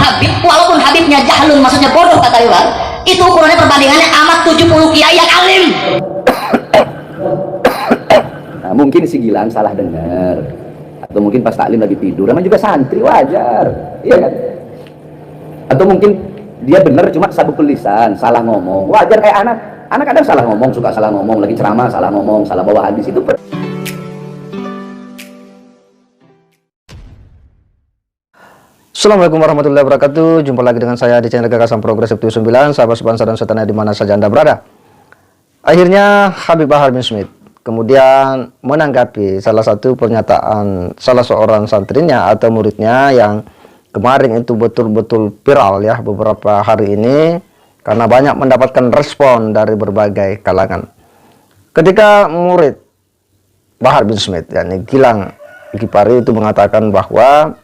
Habib, walaupun Habibnya jahlun, maksudnya bodoh kata Iwan, itu ukurannya perbandingannya amat 70 kiai yang alim. Nah, mungkin si Gilang salah dengar, atau mungkin pas taklim lagi tidur, namanya juga santri, wajar, iya kan? Atau mungkin dia benar cuma sabukul lisan, salah ngomong, wajar. Kayak anak kadang salah ngomong, suka salah ngomong, lagi ceramah salah ngomong, salah bawa hadis, itu Assalamualaikum warahmatullahi wabarakatuh. Jumpa lagi dengan saya di channel Gagasan Progresif 79, sahabat sepansa dan setanah di mana saja Anda berada. Akhirnya Habib Bahar bin Smith kemudian menanggapi salah satu pernyataan salah seorang santrinya atau muridnya yang kemarin itu betul-betul viral ya beberapa hari ini, karena banyak mendapatkan respon dari berbagai kalangan. Ketika murid Bahar bin Smith, yakni Gilang Ghifari, itu mengatakan bahwa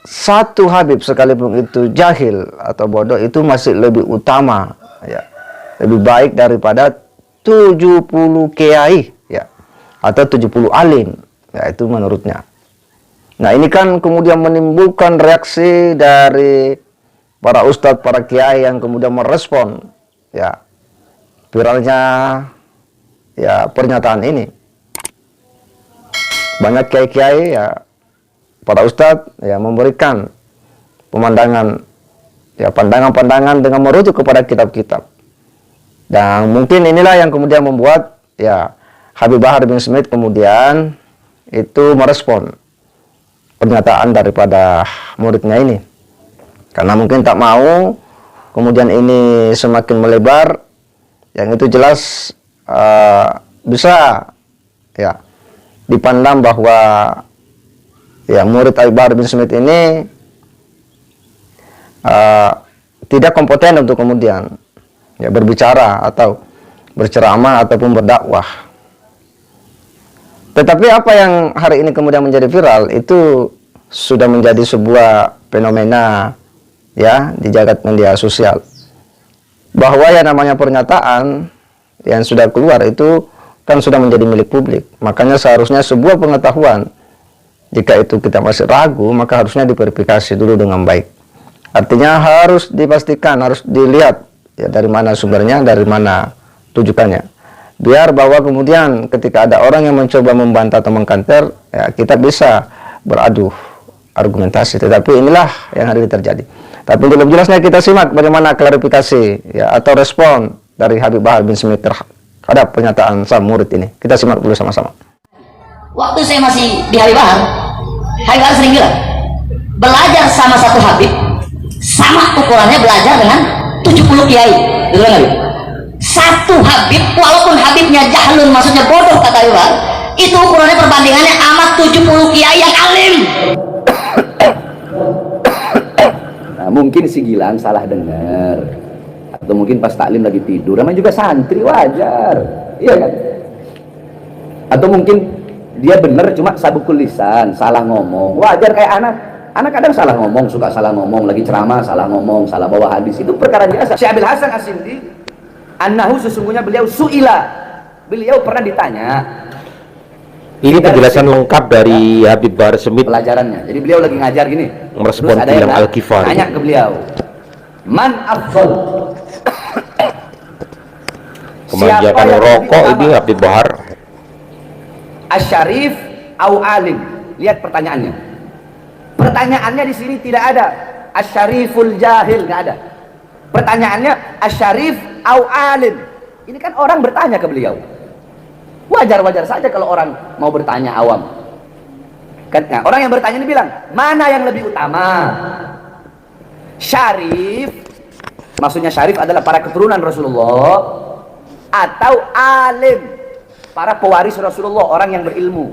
satu Habib sekalipun itu jahil atau bodoh itu masih lebih utama ya, lebih baik daripada 70 kiai ya, atau 70 alim ya, itu menurutnya. Nah, ini kan kemudian menimbulkan reaksi dari para ustadz, para kiai yang kemudian merespon ya viralnya ya pernyataan ini. Banyak kiai-kiai ya, para ustadz ya memberikan pemandangan ya, pandangan-pandangan dengan merujuk kepada kitab-kitab. Dan mungkin inilah yang kemudian membuat ya Habib Bahar bin Smith kemudian itu merespon pernyataan daripada muridnya ini, karena mungkin tak mau kemudian ini semakin melebar, yang itu jelas bisa ya dipandang bahwa ya murid Habib Bahar bin Smith ini tidak kompeten untuk kemudian ya berbicara atau berceramah ataupun berdakwah. Tetapi apa yang hari ini kemudian menjadi viral itu sudah menjadi sebuah fenomena ya di jagat media sosial, bahwa yang namanya pernyataan yang sudah keluar itu kan sudah menjadi milik publik. Makanya seharusnya sebuah pengetahuan, jika itu kita masih ragu, maka harusnya diverifikasi dulu dengan baik. Artinya harus dipastikan, harus dilihat ya dari mana sumbernya, dari mana tujukannya. Biar bahwa kemudian ketika ada orang yang mencoba membantah atau mengkanter, ya kita bisa beradu argumentasi. Tetapi inilah yang hari ini terjadi. Tapi untuk lebih jelasnya kita simak bagaimana klarifikasi ya atau respon dari Habib Bahar bin Smith terhadap pernyataan sang murid ini. Kita simak dulu sama-sama. Waktu saya masih di Habib Bahar sering bilang, belajar sama satu Habib sama ukurannya belajar dengan 70 kiai. Betul nggak? Satu Habib, walaupun Habibnya jahlun, maksudnya bodoh kata Iwan, itu ukurannya perbandingannya amat 70 kiai yang alim. nah, mungkin si Gilang salah dengar, atau mungkin pas taklim lagi tidur, namanya juga santri, wajar, iya kan? Atau mungkin dia benar cuma sabukul lisan, salah ngomong, wajar. Kayak anak kadang salah ngomong, suka salah ngomong, lagi ceramah salah ngomong, salah bawa hadis, itu perkara biasa. Syekh Abil Hasan As-Sindi annahu, sesungguhnya beliau su'ila, beliau pernah ditanya. Ini penjelasan lengkap dari Habib Bahar Smith Pelajarannya, jadi beliau lagi ngajar gini, merespon Gilang Al-Ghifari. Tanya ke beliau, man afdal, kemanjakan rokok ini Habib Bahar, asyarif au alim. Lihat pertanyaannya. Pertanyaannya di sini tidak ada asyariful jahil, nggak ada. Pertanyaannya asyarif au alim. Ini kan orang bertanya ke beliau. Wajar-wajar saja kalau orang mau bertanya, awam. Kan, nah, orang yang bertanya ini bilang, mana yang lebih utama? Syarif, maksudnya syarif adalah para keturunan Rasulullah, atau alim, para pewaris Rasulullah, orang yang berilmu.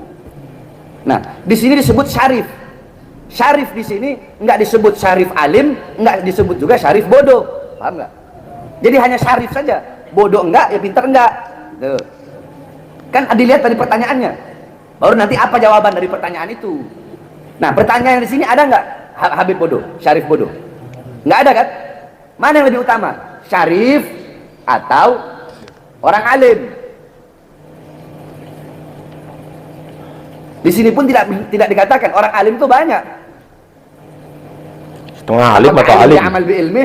Nah, di sini disebut syarif. Syarif di sini nggak disebut syarif alim, nggak disebut juga syarif bodoh, paham nggak? Jadi hanya syarif saja, bodoh enggak, ya pintar enggak. Tuh. Kan dilihat dari pertanyaannya, baru nanti apa jawaban dari pertanyaan itu. Nah, pertanyaan di sini ada nggak Habib bodoh, syarif bodoh? Nggak ada kan? Mana yang lebih utama, syarif atau orang alim? Di sini pun tidak dikatakan orang alim itu banyak. Setengah alim atau Apakah alim? amal bi ilmi?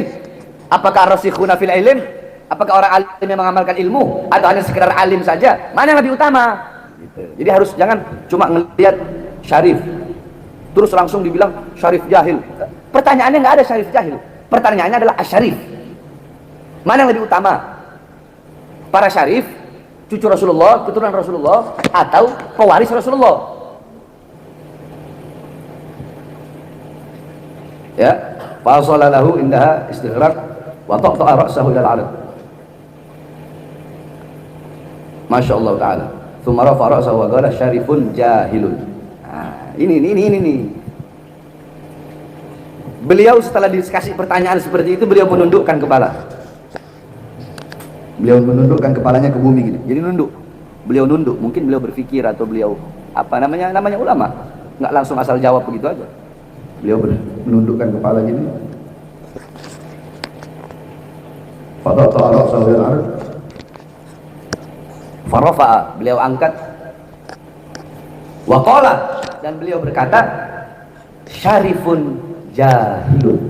Apakah rasikhuna fil ilm? Apakah orang alim yang mengamalkan ilmu atau hanya sekedar alim saja? Mana yang lebih utama? Gitu. Jadi harus jangan cuma ngelihat syarif terus langsung dibilang syarif jahil. Pertanyaannya nggak ada syarif jahil. Pertanyaannya adalah asyarif. Mana yang lebih utama? Para syarif, cucu Rasulullah, keturunan Rasulullah, atau pewaris Rasulullah? Ya, fa sallallahu indaha istighraq wa taqta'a ra'sahu ila al-'arab. Masya Allah Ta'ala. Thumma rafa'a ra'sahu wa qala syarifun jahilun. Nah, ini. Beliau setelah dikasih pertanyaan seperti itu, beliau menundukkan kepala. Beliau menundukkan kepalanya ke bumi gitu. Jadi nunduk. Beliau nunduk, mungkin beliau berpikir atau beliau apa namanya ulama. Nggak langsung asal jawab begitu aja. Beliau menundukkan kepala gini. Farafa'a, beliau angkat. Wa qala, dan beliau berkata, syarifun jahilun,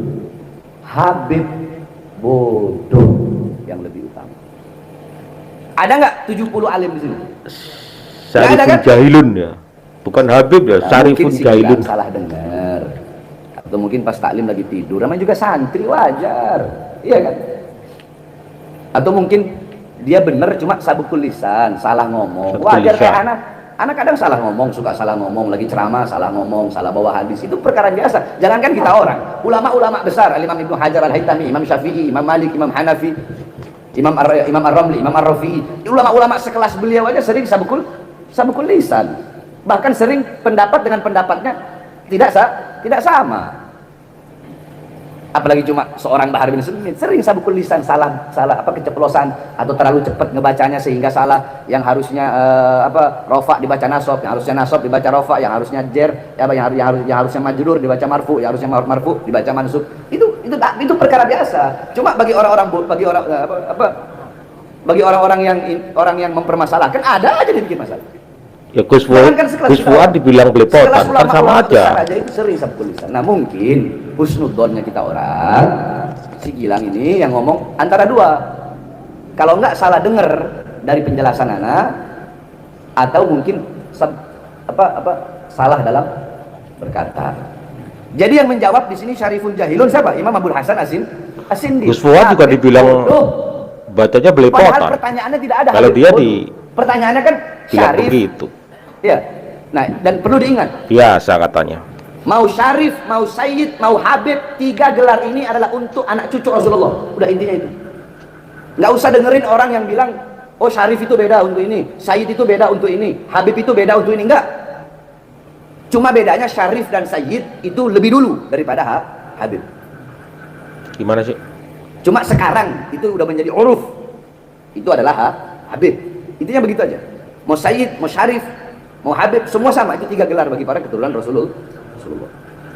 Habib bodoh yang lebih utama. Ada nggak 70 alim di sini? Syarifun kan? jahilun ya. Bukan Habib ya, Nah, Syarifun mungkin jahilun. salah dengar. Atau mungkin pas taklim lagi tidur, namanya juga santri, wajar. Iya kan? Atau mungkin dia benar cuma sabukul lisan, salah ngomong. Sabukul Wajar lisan. kayak anak kadang salah ngomong, suka salah ngomong, lagi ceramah salah ngomong, salah bawa hadis, itu perkara biasa. Jangankan kita orang, ulama-ulama besar, Imam Ibnu Hajar Al-Haytami, Imam Syafi'i, Imam Malik, Imam Hanafi, Imam Ar-Ramli, Imam Ar-Rafi'i, ulama-ulama sekelas beliau aja sering sabukul lisan. Bahkan sering pendapat dengan pendapatnya tidak sama. Apalagi cuma seorang Bahar bin Smith, sering sabukul lisan, salah keceplosan atau terlalu cepat ngebacanya sehingga salah, yang harusnya rofa dibaca nasab, yang harusnya nasab dibaca rofa, yang harusnya jer, yang harusnya majrur dibaca marfu, yang harusnya marfu dibaca mansub. Itu perkara biasa. Cuma bagi orang-orang yang mempermasalahkan, ada aja dibikin masalah. Ya Gus Fuad dibilang belepotan, kan sama aja. Itu sering sabukul lisan. Nah mungkin husnudonnya kita orang, si Gilang ini yang ngomong antara dua. Kalau enggak salah dengar dari penjelasan anak, atau mungkin salah dalam berkata. Jadi yang menjawab di sini syarifun jahilun siapa? Imam Abdul Hasan As-Sindi. Gus Fuad juga dibilang bacanya Padahal belepotan. pertanyaannya tidak ada. Kalau dia pertanyaannya kan bilang syarif. begitu. Ya. Nah, dan perlu diingat, Biasa katanya. mau syarif, mau sayyid, mau habib, 3 gelar ini adalah untuk anak cucu Rasulullah. Udah intinya itu. Nggak usah dengerin orang yang bilang, oh syarif itu beda untuk ini, sayyid itu beda untuk ini, habib itu beda untuk ini. Enggak. Cuma bedanya syarif dan sayyid itu lebih dulu daripada habib. Gimana sih? Cuma sekarang itu udah menjadi uruf. Itu adalah habib. Intinya begitu aja. Mau sayyid, mau syarif, mau habib, semua sama. Itu 3 gelar bagi para keturunan Rasulullah.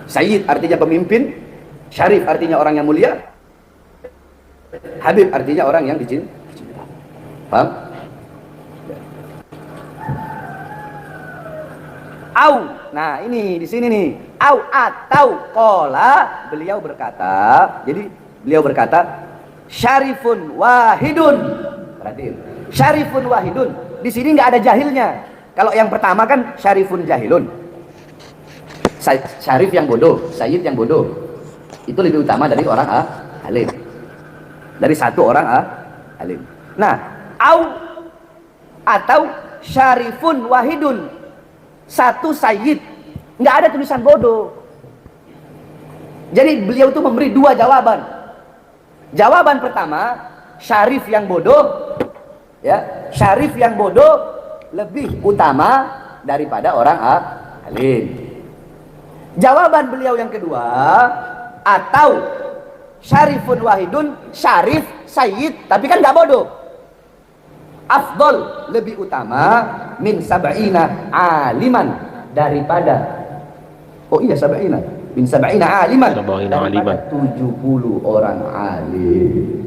Sayyid artinya pemimpin, syarif artinya orang yang mulia, habib artinya orang yang dicintai. Paham? Au, nah ini di sini nih. Au atau kola, beliau berkata. Jadi beliau berkata, syarifun wahidun. Perhatiin, syarifun wahidun. Di sini nggak ada jahilnya. Kalau yang pertama kan syarifun jahilun. Syarif yang bodoh, sayyid yang bodoh. Itu lebih utama dari orang alim. Dari satu orang alim. Nah, atau syarifun wahidun. Satu sayyid. Nggak ada tulisan bodoh. Jadi beliau itu memberi 2 jawaban. Jawaban pertama, syarif yang bodoh, ya, syarif yang bodoh lebih utama daripada orang alim. Jawaban beliau yang kedua, atau syarifun wahidun, syarif, sayyid, tapi kan nggak bodoh. Afdol, lebih utama, min sab'ina aliman, daripada, oh iya sab'ina, min sab'ina aliman, daripada 70 orang alim.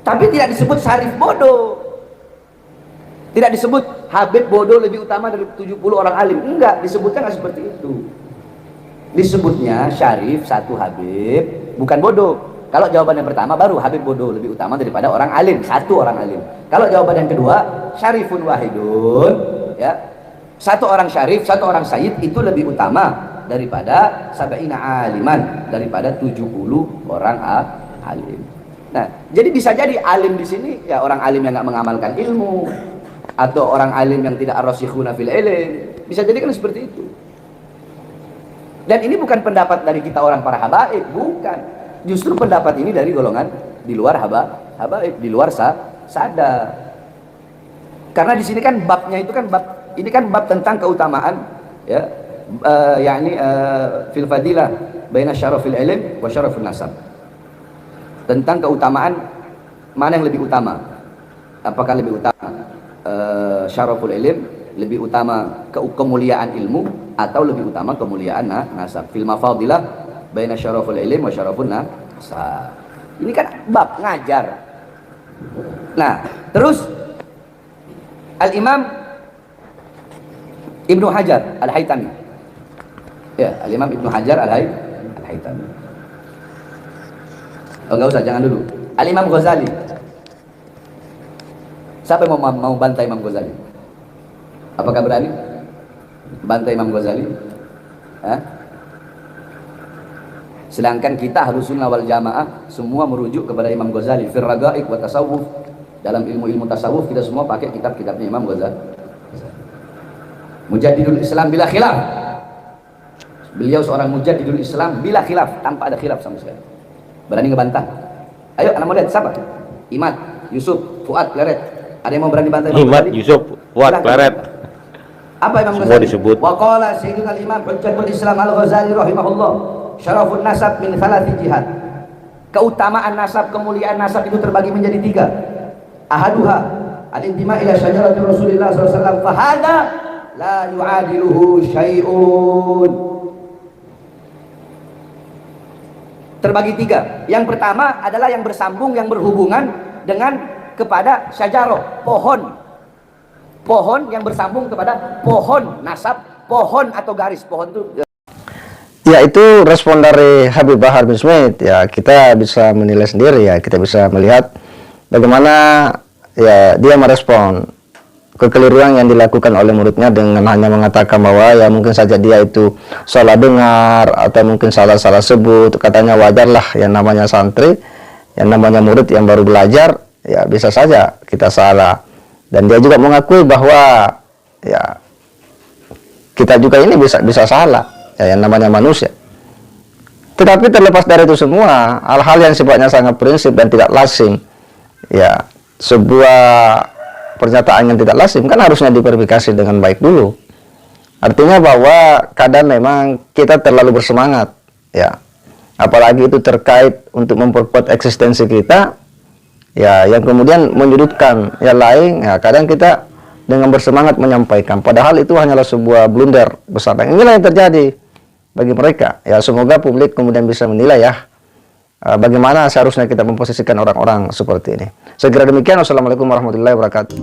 Tapi tidak disebut syarif bodoh. Tidak disebut habib bodoh lebih utama dari 70 orang alim. Enggak, disebutnya enggak seperti itu. Disebutnya syarif satu habib, bukan bodoh. Kalau jawaban yang pertama baru Habib bodoh lebih utama daripada orang alim, satu orang alim. Kalau jawaban yang kedua syarifun wahidun, ya, satu orang syarif, satu orang sayyid itu lebih utama daripada sab'ina aliman, daripada 70 orang alim. Nah, jadi bisa jadi alim di sini ya orang alim yang nggak mengamalkan ilmu, atau orang alim yang tidak ar-rasikhuna fil ilm, bisa jadi kan seperti itu. Dan ini bukan pendapat dari kita orang para habaib, bukan. Justru pendapat ini dari golongan di luar habaib, di luar sadar. Karena di sini kan babnya itu kan bab, ini kan bab tentang keutamaan, ya, yakni fil fadilah baina syarafil ilm wa syarafil nasab. Tentang keutamaan mana yang lebih utama? Apakah lebih utama syaraful ilm, lebih utama kemuliaan ilmu, atau lebih utama kemuliaan nasab? Fil mafadilah baina syaraful ilm wa syarafun nasab. Ini kan bab ngajar. Nah, terus Al-Imam Ibnu Hajar Al-Haytami. Ya, Al-Imam Ibnu Hajar Al-Haytami. Oh, enggak usah, jangan dulu. Al-Imam Ghazali. Siapa yang mau bantai Imam Ghazali? Apakah berani bantai Imam Ghazali? Hah? Sedangkan kita harus sunnah wal jamaah semua merujuk kepada Imam Ghazali fir raga'ib wa tasawuf. Dalam ilmu-ilmu tasawuf kita semua pakai kitab-kitabnya Imam Ghazali. Mujaddidul Islam bila khilaf. Beliau seorang mujaddidul Islam bila khilaf, tanpa ada khilaf sama sekali. Berani ngebantah? Ayo, anak muda siapa? Imad, Yusuf, Fuad, Pleret. Ada yang mau berani bantah? Imad, Yusuf, Fuad, Pleret. Apa Imam Semua Ghazali? disebut. Wa qala sayyidul imam hujjatul Islam Al-Ghazali rahimahullah, syarafun nasab min thalathi jihad. Keutamaan nasab, kemuliaan nasab itu terbagi menjadi 3. Ahaduha al-intima ila syajarati Rasulillah SAW, fahada la yu'adiluhu syai'un. Terbagi 3. Yang pertama adalah yang bersambung, yang berhubungan dengan kepada syajarah, pohon yang bersambung kepada pohon nasab, pohon atau garis pohon itu. Ya, itu respon dari Habib Bahar bin Smith. Ya, kita bisa menilai sendiri, ya, kita bisa melihat bagaimana ya dia merespon kekeliruan yang dilakukan oleh muridnya dengan hanya mengatakan bahwa ya mungkin saja dia itu salah dengar atau mungkin salah sebut. Katanya wajarlah yang namanya santri, yang namanya murid yang baru belajar, ya bisa saja kita salah. Dan dia juga mengakui bahwa ya kita juga ini bisa salah, ya, yang namanya manusia. Tetapi terlepas dari itu semua, hal-hal yang sifatnya sangat prinsip dan tidak lazim, ya, sebuah pernyataan yang tidak lazim kan harusnya diverifikasi dengan baik dulu. Artinya bahwa kadang memang kita terlalu bersemangat, ya, apalagi itu terkait untuk memperkuat eksistensi kita, ya, yang kemudian menyudutkan yang lain. Ya, kadang kita dengan bersemangat menyampaikan, padahal itu hanyalah sebuah blunder besar. Dan inilah yang terjadi bagi mereka. Ya, semoga publik kemudian bisa menilai, ya, bagaimana seharusnya kita memposisikan orang-orang seperti ini. Saya kira demikian. Wassalamualaikum warahmatullahi wabarakatuh.